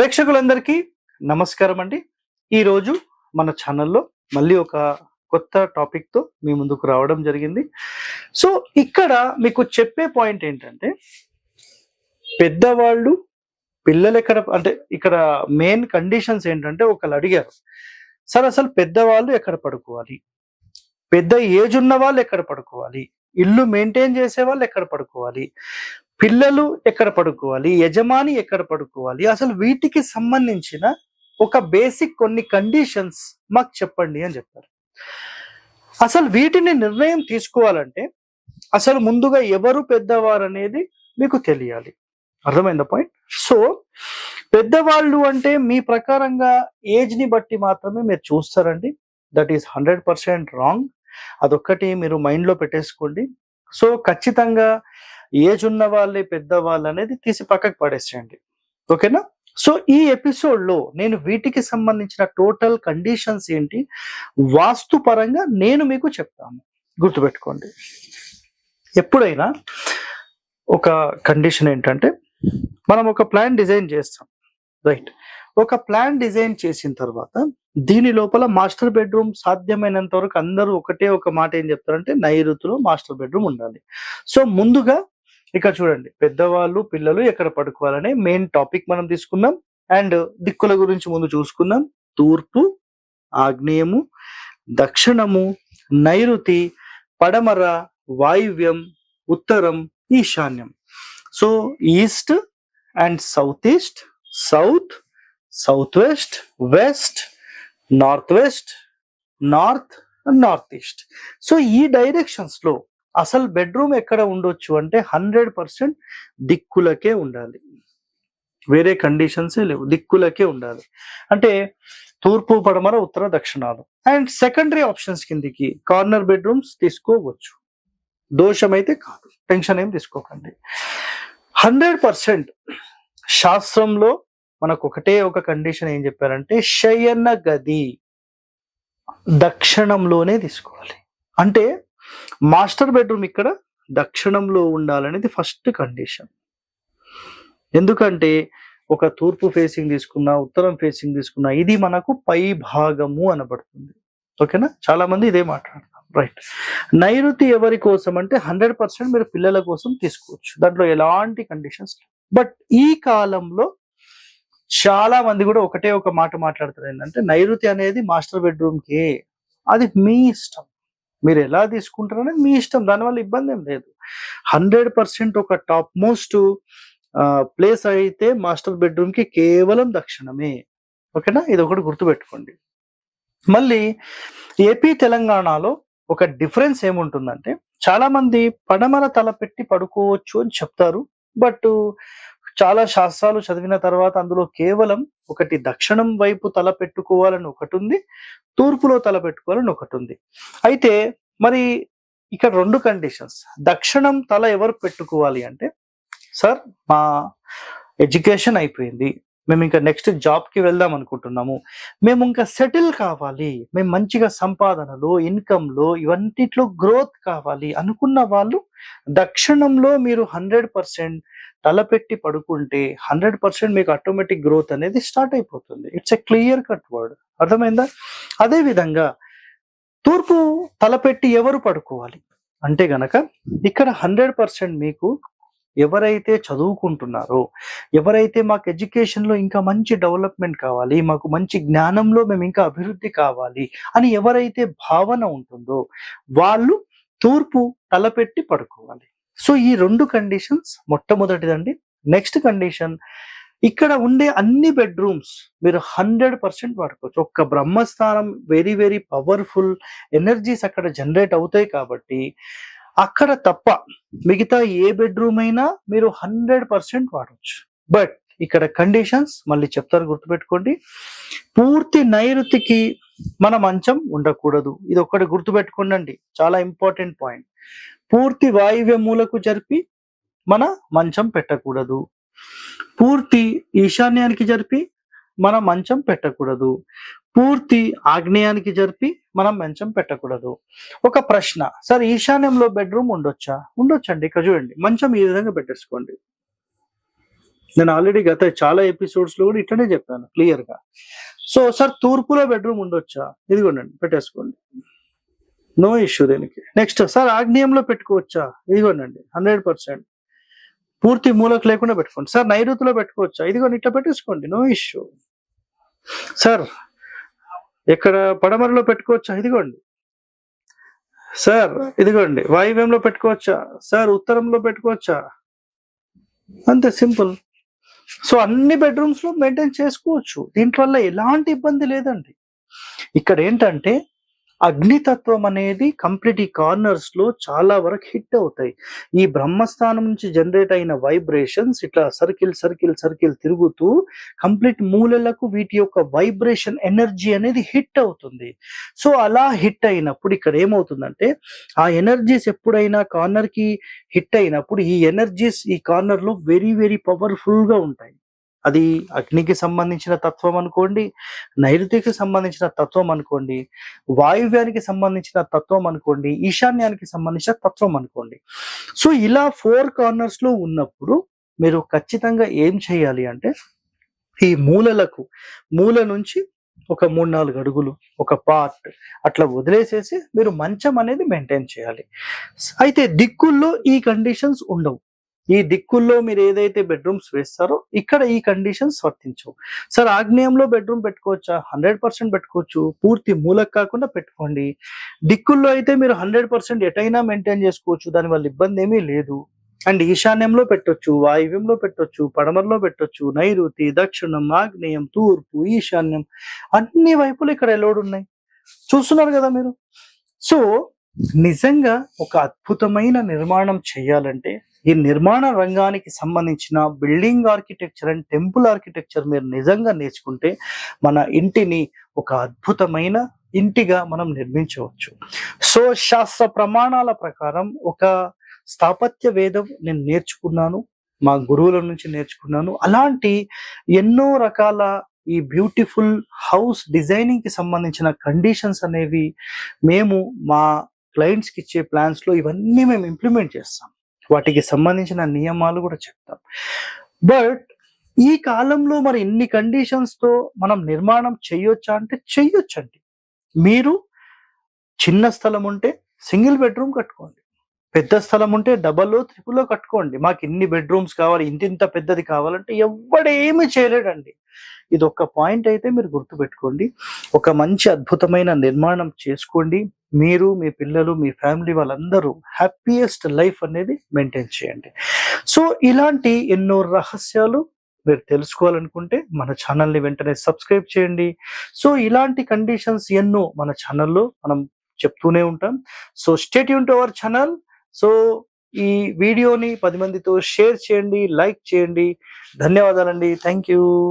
ప్రేక్షకులందరికీ నమస్కారం అండి. ఈరోజు మన ఛానల్లో మళ్ళీ ఒక కొత్త టాపిక్‌తో మీ ముందుకు రావడం జరిగింది. సో, ఇక్కడ మీకు చెప్పే పాయింట్ ఏంటంటే, పెద్దవాళ్ళు పిల్లలెక్కడ అంటే ఇక్కడ మెయిన్ కండిషన్స్ ఏంటంటే ఒకళ్ళు అడిగారు. సార్ అసలు పెద్దవాళ్ళు ఎక్కడ పడుకోవాలి? పెద్ద ఏజ్ ఉన్న వాళ్ళు ఎక్కడ పడుకోవాలి? ఇల్లు మెయింటైన్ చేసేవాళ్ళు ఎక్కడ పడుకోవాలి? పిల్లలు ఎక్కడ పడుకోవాలి? యజమాని ఎక్కడ పడుకోవాలి? అసలు వీటికి సంబంధించిన ఒక బేసిక్ కొన్ని కండిషన్స్ మాకు చెప్పండి అని చెప్పారు. అసలు వీటిని నిర్ణయం తీసుకోవాలంటే అసలు ముందుగా ఎవరు పెద్దవారు అనేది మీకు తెలియాలి. అర్థమైందా పాయింట్? సో పెద్దవాళ్ళు అంటే మీ ప్రకారంగా ఏజ్ ని బట్టి మాత్రమే మీరు చూస్తారండి. That is 100% wrong. అదొక్కటి మీరు మైండ్ లో పెట్టేసుకోండి. సో ఖచ్చితంగా ఏజ్ ఉన్న వాళ్ళే పెద్దవాళ్ళు అనేది తీసి పక్కకు పడేసేయండి. ఓకేనా? సో ఈ ఎపిసోడ్ లో నేను వీటికి సంబంధించిన టోటల్ కండిషన్స్ ఏంటి, వాస్తు పరంగా నేను మీకు చెప్తాను. గుర్తుపెట్టుకోండి. ఎప్పుడైనా ఒక కండిషన్ ఏంటంటే, మనం ఒక ప్లాన్ డిజైన్ చేస్తాం, రైట్? ఒక ప్లాన్ డిజైన్ చేసిన తర్వాత దీని లోపల మాస్టర్ బెడ్రూమ్ సాధ్యమైనంత వరకు అందరూ ఒకటే ఒక మాట ఏం చెప్తారంటే, నైరుతిలో మాస్టర్ బెడ్రూమ్ ఉండాలి. సో ముందుగా ఇక్కడ చూడండి, పెద్దవాళ్ళు పిల్లలు ఎక్కడ పడుకోవాలనే మెయిన్ టాపిక్ మనం తీసుకుందాం. అండ్ దిక్కుల గురించి ముందు చూసుకుందాం. తూర్పు, ఆగ్నేయము, దక్షిణము, నైరుతి, పడమర, వాయువ్యం, ఉత్తరం, ఈశాన్యం. So east and south east, south, south west, west, north west, north, north east. So ఈ డైరెక్షన్స్ లో అసలు బెడ్రూమ్ ఎక్కడ ఉండొచ్చు అంటే 100% దిక్కులకే ఉండాలి. వేరే కండిషన్సే లేవు, దిక్కులకే ఉండాలి. అంటే తూర్పు, పడమర, ఉత్తర, దక్షిణాలు. అండ్ సెకండరీ ఆప్షన్స్ కిందికి కార్నర్ బెడ్రూమ్స్ తీసుకోవచ్చు. దోషం అయితే కాదు, టెన్షన్ ఏం తీసుకోకండి. 100% శాస్త్రంలో మనకు ఒకటే ఒక కండిషన్ ఏం చెప్పారంటే, శయన గది దక్షిణంలోనే తీసుకోవాలి. అంటే మాస్టర్ బెడ్రూమ్ ఇక్కడ దక్షిణంలో ఉండాలనేది ఫస్ట్ కండిషన్. ఎందుకంటే ఒక తూర్పు ఫేసింగ్ తీసుకున్నా, ఉత్తరం ఫేసింగ్ తీసుకున్నా, ఇది మనకు పై భాగము అనబడుతుంది. ఓకేనా? చాలా మంది ఇదే మాట్లాడతారు, రైట్? నైరుతి ఎవరి కోసం అంటే 100% మీరు పిల్లల కోసం తీసుకోవచ్చు. దాంట్లో ఎలాంటి కండిషన్స్. బట్ ఈ కాలంలో చాలా మంది కూడా ఒకటే ఒక మాట మాట్లాడతారు, ఏంటంటే నైరుతి అనేది మాస్టర్ బెడ్రూమ్ కి. అది మీ ఇష్టం, మీరు ఎలా తీసుకుంటారనేది మీ ఇష్టం, దానివల్ల ఇబ్బంది ఏం లేదు. 100% ఒక టాప్ మోస్ట్ ప్లేస్ అయితే మాస్టర్ బెడ్రూమ్ కి కేవలం దక్షిణమే. ఓకేనా? ఇది ఒకటి గుర్తుపెట్టుకోండి. మళ్ళీ ఏపీ తెలంగాణలో ఒక డిఫరెన్స్ ఏముంటుందంటే, చాలా మంది పడమర తల పెట్టి పడుకోవచ్చు అని చెప్తారు. బట్ చాలా శాస్త్రాలు చదివిన తర్వాత అందులో కేవలం ఒకటి దక్షిణం వైపు తల పెట్టుకోవాలని ఒకటి ఉంది, తూర్పులో తల పెట్టుకోవాలని ఒకటి ఉంది. అయితే మరి ఇక్కడ రెండు కండిషన్స్. దక్షిణం తల ఎవరు పెట్టుకోవాలి అంటే, సార్ మా ఎడ్యుకేషన్ అయిపోయింది, మేము ఇంకా నెక్స్ట్ జాబ్ కి వెళ్దాం అనుకుంటున్నాము, మేము ఇంకా సెటిల్ కావాలి, మేము మంచిగా సంపాదనలో, ఇన్కమ్ లో, ఇవన్నిట్లో గ్రోత్ కావాలి అనుకున్న వాళ్ళు దక్షిణంలో మీరు 100% తలపెట్టి పడుకుంటే 100% మీకు ఆటోమేటిక్ గ్రోత్ అనేది స్టార్ట్ అయిపోతుంది. It's a clear cut word. అర్థమైందా? అదే విధంగా తూర్పు తలపెట్టి ఎవరు పడుకోవాలి అంటే గనక, ఇక్కడ 100% మీకు ఎవరైతే చదువుకుంటున్నారో, ఎవరైతే మాకు ఎడ్యుకేషన్ లో ఇంకా మంచి డెవలప్మెంట్ కావాలి, మాకు మంచి జ్ఞానంలో మేము ఇంకా అభివృద్ధి కావాలి అని ఎవరైతే భావన ఉంటుందో వాళ్ళు తూర్పు తలపెట్టి పడుకోవాలి. సో ఈ రెండు కండిషన్స్ మొట్టమొదటిదండి. నెక్స్ట్ కండిషన్, ఇక్కడ ఉండే అన్ని బెడ్రూమ్స్ మీరు 100% వాడుకోవచ్చు. ఒక్క బ్రహ్మస్థానం వెరీ వెరీ పవర్ఫుల్ ఎనర్జీస్ అక్కడ జనరేట్ అవుతాయి కాబట్టి అక్కడ తప్ప మిగతా ఏ బెడ్రూమ్ అయినా మీరు 100% వాడవచ్చు. బట్ ఇక్కడ కండిషన్స్ మళ్ళీ చెప్తారు, గుర్తుపెట్టుకోండి. పూర్తి నైరుతికి మన మంచం ఉండకూడదు. ఇది ఒక్కటి గుర్తుపెట్టుకోండి, చాలా ఇంపార్టెంట్ పాయింట్. పూర్తి వాయువ్య మూలకు జరిపి మన మంచం పెట్టకూడదు. పూర్తి ఈశాన్యానికి జరిపి మనం మంచం పెట్టకూడదు. పూర్తి ఆగ్నేయానికి జరిపి మనం మంచం పెట్టకూడదు. ఒక ప్రశ్న, సార్ ఈశాన్యంలో బెడ్రూమ్ ఉండొచ్చా? ఉండొచ్చండి. ఇక్కడ చూడండి, మంచం ఈ విధంగా పెట్టేసుకోండి. నేను ఆల్రెడీ గత చాలా ఎపిసోడ్స్ లో కూడా ఇట్లనే చెప్పాను క్లియర్ గా. సో సార్ తూర్పులో బెడ్రూమ్ ఉండొచ్చా? ఇదిగోండి పెట్టేసుకోండి, నో ఇష్యూ దీనికి. నెక్స్ట్ సార్ ఆగ్నేయంలో పెట్టుకోవచ్చా? ఇదిగోండి 100% పూర్తి మూలకు లేకుండా పెట్టుకోండి. సార్ నైరుతిలో పెట్టుకోవచ్చా? ఇదిగోండి ఇట్లా పెట్టేసుకోండి, నో ఇష్యూ. సార్ ఇక్కడ పడమరలో పెట్టుకోవచ్చా? ఇదిగోండి. సార్ ఇదిగోండి వాయువ్యంలో పెట్టుకోవచ్చా? సార్ ఉత్తరంలో పెట్టుకోవచ్చా? అంతే సింపుల్. సో అన్ని బెడ్రూమ్స్ లో మెయింటైన్ చేసుకోవచ్చు, దీంట్లో వల్ల ఎలాంటి ఇబ్బంది లేదండి. ఇక్కడ ఏంటంటే అగ్నితత్వం అనేది కంప్లీట్ ఈ కార్నర్స్ లో చాలా వరకు హిట్ అవుతాయి. ఈ బ్రహ్మస్థానం నుంచి జనరేట్ అయిన వైబ్రేషన్స్ ఇట్లా సర్కిల్ సర్కిల్ సర్కిల్ తిరుగుతూ కంప్లీట్ మూలలకు వీటి యొక్క వైబ్రేషన్ ఎనర్జీ అనేది హిట్ అవుతుంది. సో అలా హిట్ అయినప్పుడు ఇక్కడ ఏమవుతుందంటే ఆ ఎనర్జీస్ ఎప్పుడైనా కార్నర్ కి హిట్ అయినప్పుడు ఈ ఎనర్జీస్ ఈ కార్నర్ లో వెరీ వెరీ పవర్ఫుల్ గా ఉంటాయి. అది అగ్నికి సంబంధించిన తత్వం అనుకోండి, నైరుతికి సంబంధించిన తత్వం అనుకోండి, వాయువ్యానికి సంబంధించిన తత్వం అనుకోండి, ఈశాన్యానికి సంబంధించిన తత్వం అనుకోండి. సో ఇలా 4 కార్నర్స్ లో ఉన్నప్పుడు మీరు ఖచ్చితంగా ఏం చేయాలి అంటే ఈ మూల నుంచి ఒక 3-4 అడుగులు ఒక పార్ట్ అట్లా వదిలేసేసి మీరు మంచం అనేది మెయింటైన్ చేయాలి. అయితే దిక్కుల్లో ఈ కండిషన్స్ ఉండవు. ఈ దిక్కుల్లో మీరు ఏదైతే బెడ్రూమ్స్ వేస్తారో ఇక్కడ ఈ కండిషన్స్ వర్తించవు. సార్ ఆగ్నేయంలో బెడ్రూమ్ పెట్టుకోవచ్చా? 100% పెట్టుకోవచ్చు, పూర్తి మూలకు కాకుండా పెట్టుకోండి. దిక్కుల్లో అయితే మీరు 100% ఎటైనా మెయింటైన్ చేసుకోవచ్చు, దానివల్ల ఇబ్బంది ఏమీ లేదు. అండ్ ఈశాన్యంలో పెట్టొచ్చు, వాయువ్యంలో పెట్టొచ్చు, పడమరలో పెట్టొచ్చు, నైరుతి, దక్షిణం, ఆగ్నేయం, తూర్పు, ఈశాన్యం అన్ని వైపులు ఇక్కడ ఎలోడ్ ఉన్నాయి. చూస్తున్నారు కదా మీరు. సో నిజంగా ఒక అద్భుతమైన నిర్మాణం చేయాలంటే ఈ నిర్మాణ రంగానికి సంబంధించిన building architecture and temple architecture మీరు నిజంగా నేర్చుకుంటే మన ఇంటిని ఒక అద్భుతమైన ఇంటిగా మనం నిర్మించవచ్చు. సో శాస్త్ర ప్రమాణాల ప్రకారం ఒక స్థాపత్య వేదం నేను నేర్చుకున్నాను, మా గురువుల నుంచి నేర్చుకున్నాను. అలాంటి ఎన్నో రకాల ఈ బ్యూటిఫుల్ హౌస్ డిజైనింగ్ కి సంబంధించిన కండిషన్స్ అనేవి మేము మా క్లయింట్స్కి ఇచ్చే ప్లాన్స్ లో ఇవన్నీ మేము ఇంప్లిమెంట్ చేస్తాం. వాటికి సంబంధించిన నియమాలు కూడా చెప్తాం. బట్ ఈ కాలంలో మరి ఇన్ని కండిషన్స్ తో మనం నిర్మాణం చేయొచ్చా అంటే చెయ్యొచ్చండి. మీరు చిన్న స్థలం ఉంటే సింగిల్ బెడ్రూమ్ కట్టుకోండి, పెద్ద స్థలం ఉంటే డబల్లో ట్రిపుల్లో కట్టుకోండి. మాకు ఇన్ని బెడ్రూమ్స్ కావాలి, ఇంత పెద్దది కావాలంటే ఎవడేమీ చేయలేడండి. ఇది ఒక్క పాయింట్ అయితే మీరు గుర్తుపెట్టుకోండి. ఒక మంచి అద్భుతమైన నిర్మాణం చేసుకోండి. మీరు, మీ పిల్లలు, మీ ఫ్యామిలీ వాళ్ళందరూ హ్యాపీయెస్ట్ లైఫ్ అనేది మెయింటైన్ చేయండి. సో ఇలాంటి ఎన్నో రహస్యాలు మీరు తెలుసుకోవాలనుకుంటే మన ఛానల్ని వెంటనే సబ్స్క్రైబ్ చేయండి. సో ఇలాంటి కండిషన్స్ ఎన్నో మన ఛానల్లో మనం చెప్తూనే ఉంటాం. So stay tune to our channel. So ఈ వీడియోని 10 మందితో షేర్ చేయండి, లైక్ చేయండి. ధన్యవాదాలండి. Thank you.